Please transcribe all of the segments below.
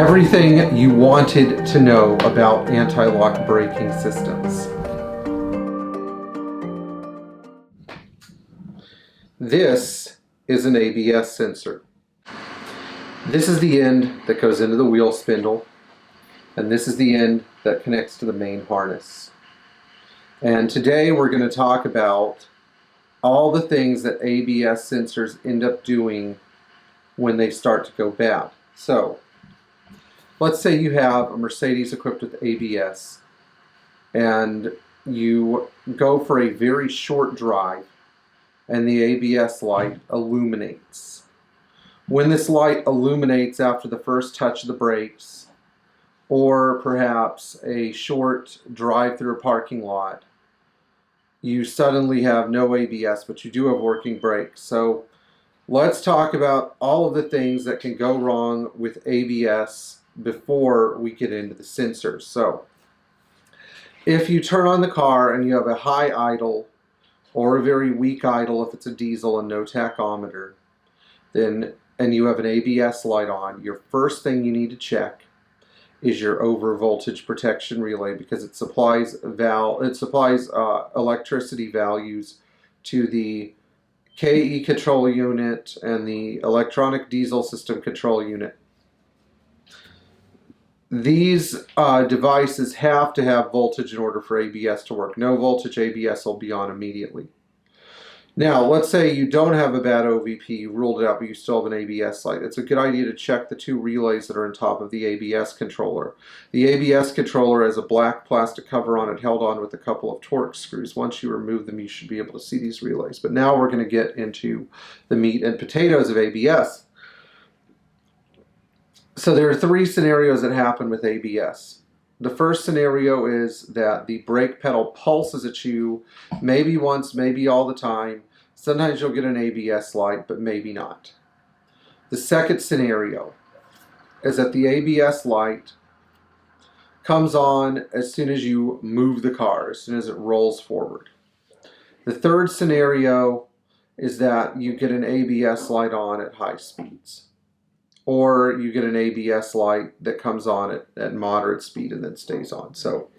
Everything you wanted to know about anti-lock braking systems. This is an ABS sensor. This is the end that goes into the wheel spindle, and this is the end that connects to the main harness. And today we're going to talk about all the things that ABS sensors end up doing when they start to go bad. So, let's say you have a Mercedes equipped with ABS and you go for a very short drive and the ABS light illuminates. When this light illuminates after the first touch of the brakes, or perhaps a short drive through a parking lot, you suddenly have no ABS, but you do have working brakes. So let's talk about all of the things that can go wrong with ABS before we get into the sensors. So if you turn on the car and you have a high idle or a very weak idle if it's a diesel and no tachometer, and you have an ABS light on, your first thing you need to check is your over voltage protection relay, because it supplies electricity values to the KE control unit and the electronic diesel system control unit. These devices have to have voltage in order for ABS to work. No voltage ABS will be on immediately. Now, let's say you don't have a bad OVP, you ruled it out, but you still have an ABS light. It's a good idea to check the two relays that are on top of the ABS controller. The ABS controller has a black plastic cover on it held on with a couple of Torx screws. Once you remove them, you should be able to see these relays. But now we're going to get into the meat and potatoes of ABS. So there are three scenarios that happen with ABS. The first scenario is that the brake pedal pulses at you, maybe once, maybe all the time. Sometimes you'll get an ABS light, but maybe not. The second scenario is that the ABS light comes on as soon as you move the car, as soon as it rolls forward. The third scenario is that you get an ABS light on at high speeds, or you get an ABS light that comes on at moderate speed and then stays on. So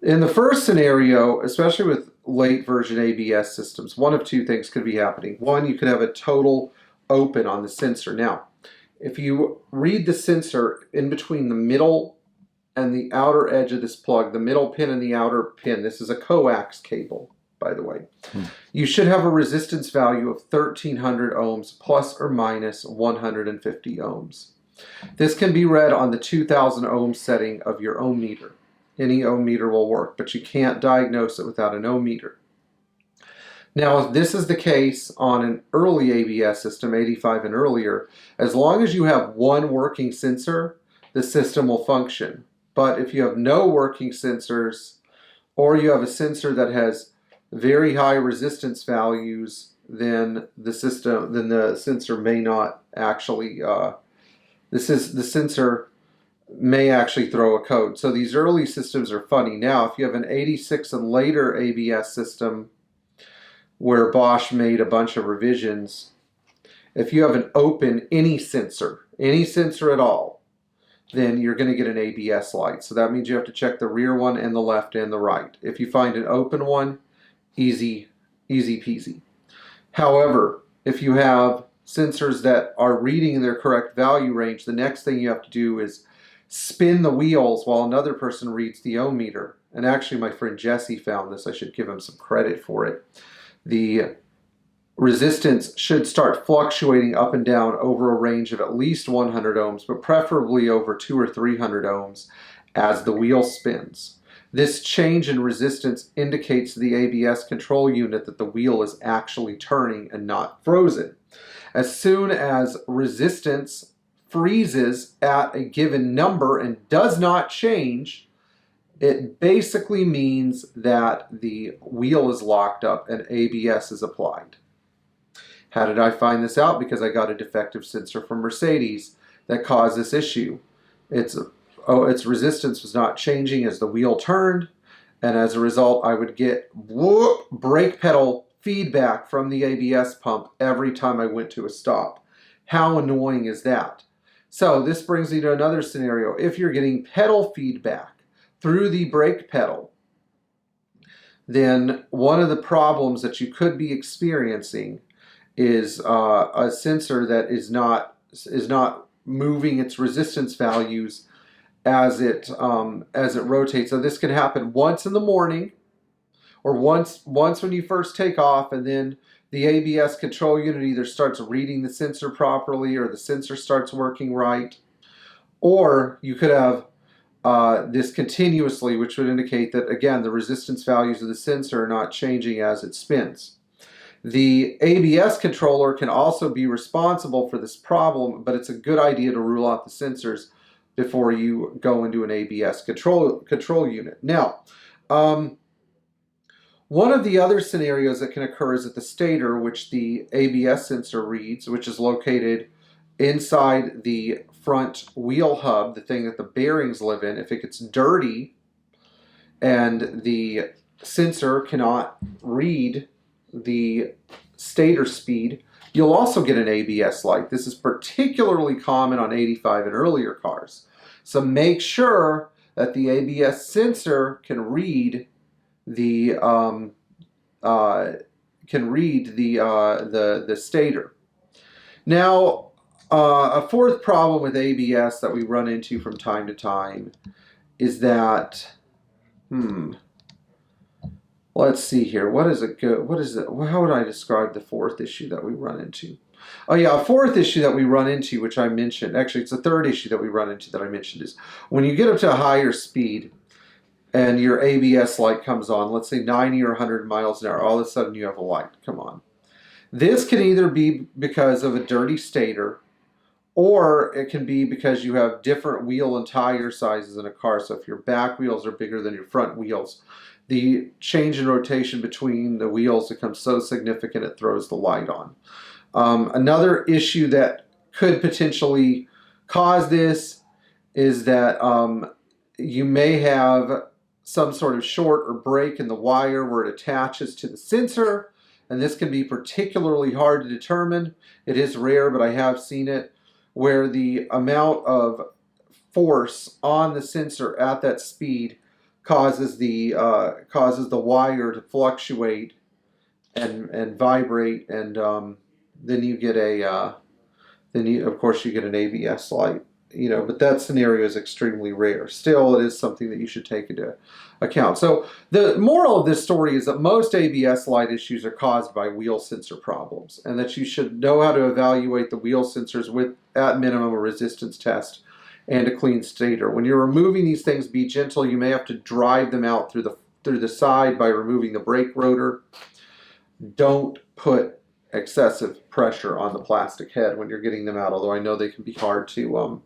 in the first scenario, especially with late version ABS systems, one of two things could be happening. One, you could have a total open on the sensor. Now, if you read the sensor in between the middle and the outer edge of this plug, the middle pin and the outer pin, this is a coax cable, by the way, you should have a resistance value of 1300 ohms plus or minus 150 ohms. This can be read on the 2000 ohm setting of your ohm meter. Any ohm meter will work, but you can't diagnose it without an ohm meter. Now, if this is the case on an early ABS system, 85 and earlier, as long as you have one working sensor, the system will function. But if you have no working sensors, or you have a sensor that has very high resistance values, then the sensor may not actually, the sensor may actually throw a code. So these early systems are funny. Now, if you have an 86 and later ABS system where Bosch made a bunch of revisions, if you have an open any sensor at all, then you're going to get an ABS light. So that means you have to check the rear one and the left and the right. If you find an open one, easy peasy. However, if you have sensors that are reading in their correct value range, the next thing you have to do is spin the wheels while another person reads the ohm meter. And actually, my friend Jesse found this. I should give him some credit for it. The resistance should start fluctuating up and down over a range of at least 100 ohms, but preferably over 200 or 300 ohms as the wheel spins. This change in resistance indicates to the ABS control unit that the wheel is actually turning and not frozen. As soon as resistance freezes at a given number and does not change, it basically means that the wheel is locked up and ABS is applied. How did I find this out? Because I got a defective sensor from Mercedes that caused this issue. Its resistance was not changing as the wheel turned, and as a result I would get brake pedal feedback from the ABS pump every time I went to a stop. How annoying is that? So this brings me to another scenario. If you're getting pedal feedback through the brake pedal, then one of the problems that you could be experiencing is a sensor that is not moving its resistance values as it rotates. So this can happen once in the morning, or once when you first take off, and then the ABS control unit either starts reading the sensor properly or the sensor starts working right. Or you could have this continuously, which would indicate that, again, the resistance values of the sensor are not changing as it spins. The ABS controller can also be responsible for this problem, but it's a good idea to rule out the sensors before you go into an ABS control unit. Now, one of the other scenarios that can occur is at the stator, which the ABS sensor reads, which is located inside the front wheel hub, the thing that the bearings live in. If it gets dirty and the sensor cannot read the stator speed, you'll also get an ABS light. This is particularly common on 85 and earlier cars. So make sure that the ABS sensor can read the stator. Now, a fourth problem with ABS that we run into from time to time is that, let's see here. How would I describe the fourth issue that we run into? Oh yeah, a fourth issue that we run into, which I mentioned, actually it's the third issue that we run into that I mentioned, is when you get up to a higher speed and your ABS light comes on, let's say 90 or 100 miles an hour, all of a sudden you have a light come on. This can either be because of a dirty stator, or it can be because you have different wheel and tire sizes in a car. So if your back wheels are bigger than your front wheels, the change in rotation between the wheels becomes so significant it throws the light on. Another issue that could potentially cause this is that you may have some sort of short or break in the wire where it attaches to the sensor, and this can be particularly hard to determine. It is rare, but I have seen it, where the amount of force on the sensor at that speed causes the wire to fluctuate and vibrate, and then you get of course you get an ABS light. But that scenario is extremely rare. Still, it is something that you should take into account. So the moral of this story is that most ABS light issues are caused by wheel sensor problems, and that you should know how to evaluate the wheel sensors with, at minimum, a resistance test and a clean stator. When you're removing these things, be gentle. You may have to drive them out through the side by removing the brake rotor. Don't put excessive pressure on the plastic head when you're getting them out, although I know they can be hard to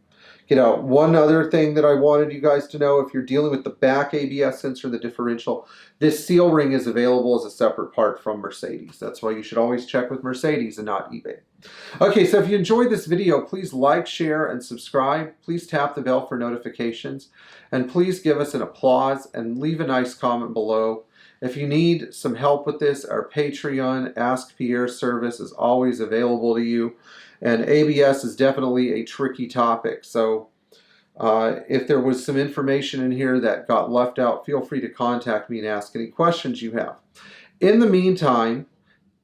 get out. One other thing that I wanted you guys to know, if you're dealing with the back ABS sensor, the differential, this seal ring is available as a separate part from Mercedes. That's why you should always check with Mercedes and not eBay. Okay, so if you enjoyed this video, please like, share, and subscribe. Please tap the bell for notifications. And please give us an applause and leave a nice comment below. If you need some help with this, our Patreon Ask Pierre service is always available to you. And ABS is definitely a tricky topic. So if there was some information in here that got left out, feel free to contact me and ask any questions you have. In the meantime,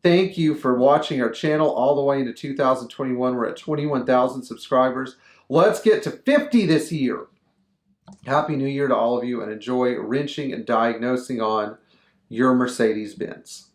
thank you for watching our channel all the way into 2021. We're at 21,000 subscribers. Let's get to 50 this year. Happy New Year to all of you, and enjoy wrenching and diagnosing on your Mercedes Benz.